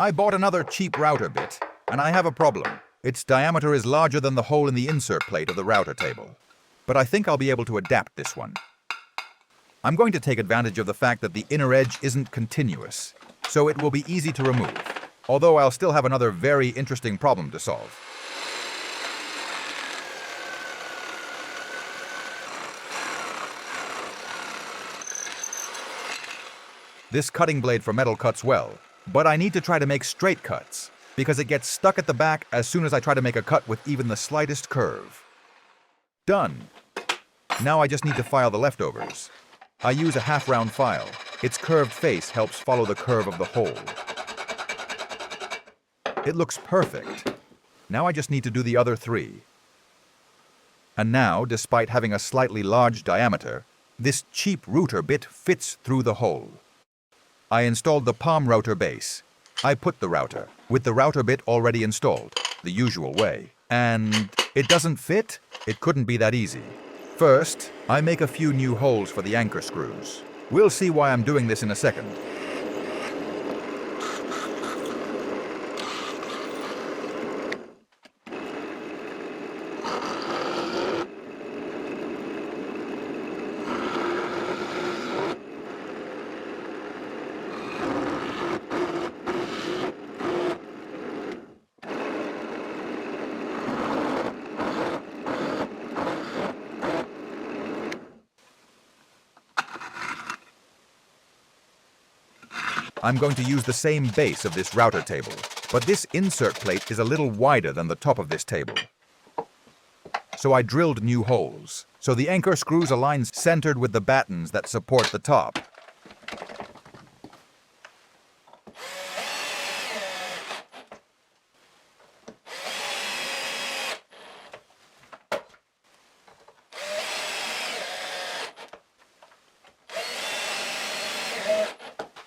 I bought another cheap router bit, and I have a problem. Its diameter is larger than the hole in the insert plate of the router table. But I think I'll be able to adapt this one. I'm going to take advantage of the fact that the inner edge isn't continuous, so it will be easy to remove, although I'll still have another very interesting problem to solve. This cutting blade for metal cuts well, but I need to try to make straight cuts, because it gets stuck at the back as soon as I try to make a cut with even the slightest curve. Done! Now I just need to file the leftovers. I use a half-round file. Its curved face helps follow the curve of the hole. It looks perfect. Now I just need to do the other three. And now, despite having a slightly large diameter, this cheap router bit fits through the hole. I installed the palm router base. I put the router, with the router bit already installed, the usual way. And it doesn't fit? It couldn't be that easy. First, I make a few new holes for the anchor screws. We'll see why I'm doing this in a second. I'm going to use the same base of this router table, but this insert plate is a little wider than the top of this table. So I drilled new holes, so the anchor screws align centered with the battens that support the top.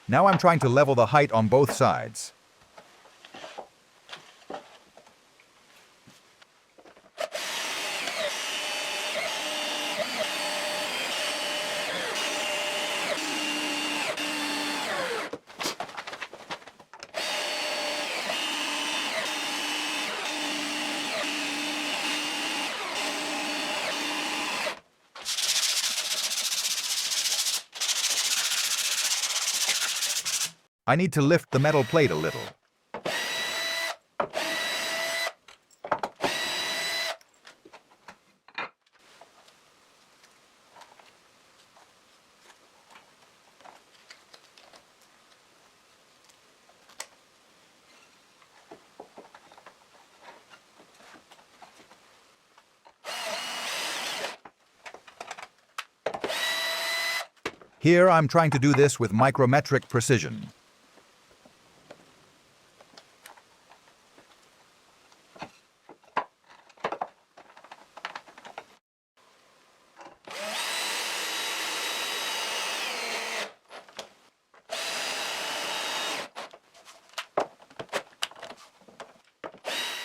Now I'm trying to level the height on both sides. I need to lift the metal plate a little. Here I'm trying to do this with micrometric precision.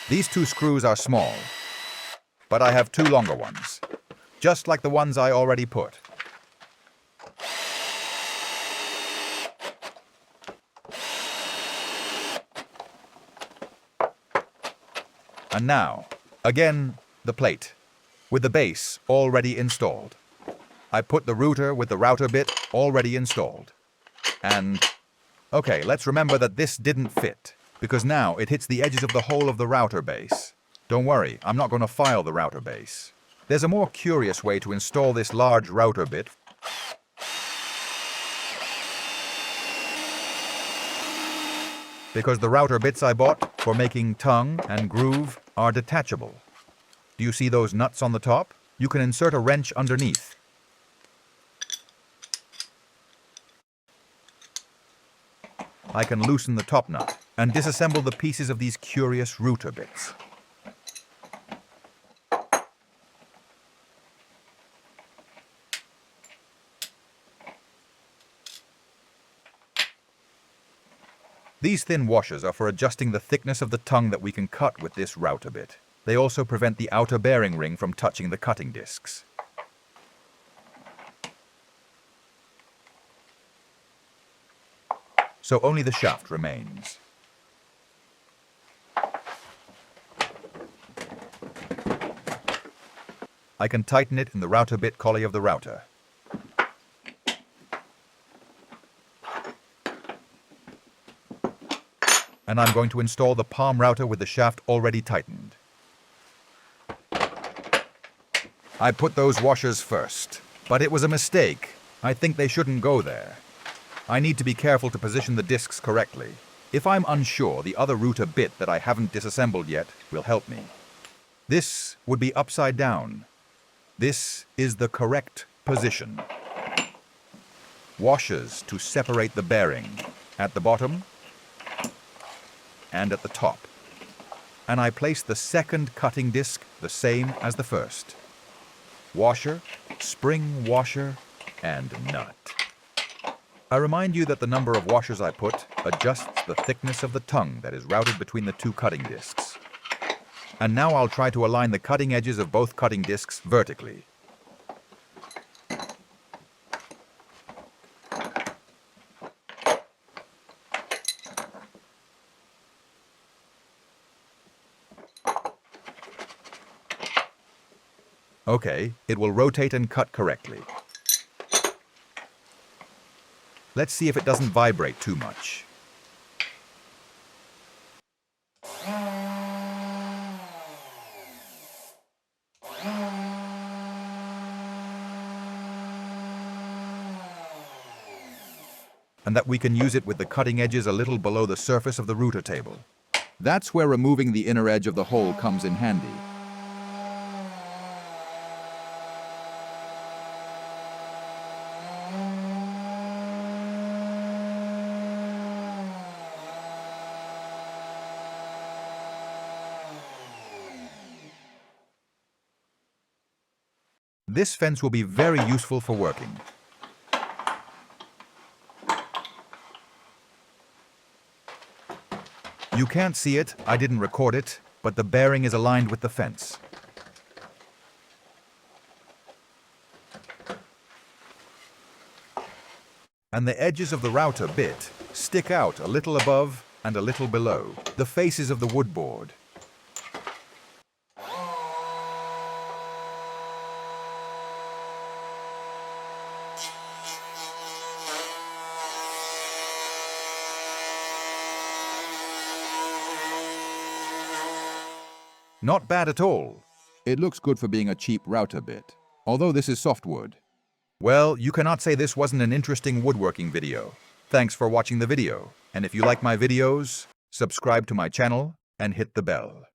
These two screws are small, but I have two longer ones, just like the ones I already put. And now, again, the plate, with the base already installed. I put the router with the router bit already installed. And, okay, let's remember that this didn't fit, because now it hits the edges of the hole of the router base. Don't worry, I'm not going to file the router base. There's a more curious way to install this large router bit. Because the router bits I bought for making tongue and groove are detachable. Do you see those nuts on the top? You can insert a wrench underneath. I can loosen the top nut and disassemble the pieces of these curious router bits. These thin washers are for adjusting the thickness of the tongue that we can cut with this router bit. They also prevent the outer bearing ring from touching the cutting discs. So only the shaft remains. I can tighten it in the router bit collie of the router. And I'm going to install the palm router with the shaft already tightened. I put those washers first, but it was a mistake. I think they shouldn't go there. I need to be careful to position the discs correctly. If I'm unsure, the other router bit that I haven't disassembled yet will help me. This would be upside down. This is the correct position. Washers to separate the bearing at the bottom and at the top. And I place the second cutting disc the same as the first. Washer, spring washer, and nut. I remind you that the number of washers I put adjusts the thickness of the tongue that is routed between the two cutting discs. And now I'll try to align the cutting edges of both cutting discs vertically. Okay, it will rotate and cut correctly. Let's see if it doesn't vibrate too much. And that we can use it with the cutting edges a little below the surface of the router table. That's where removing the inner edge of the hole comes in handy. This fence will be very useful for working. You can't see it, I didn't record it, but the bearing is aligned with the fence. And the edges of the router bit stick out a little above and a little below the faces of the wood board. Not bad at all. It looks good for being a cheap router bit, although this is softwood. Well, you cannot say this wasn't an interesting woodworking video. Thanks for watching the video, and if you like my videos, subscribe to my channel and hit the bell.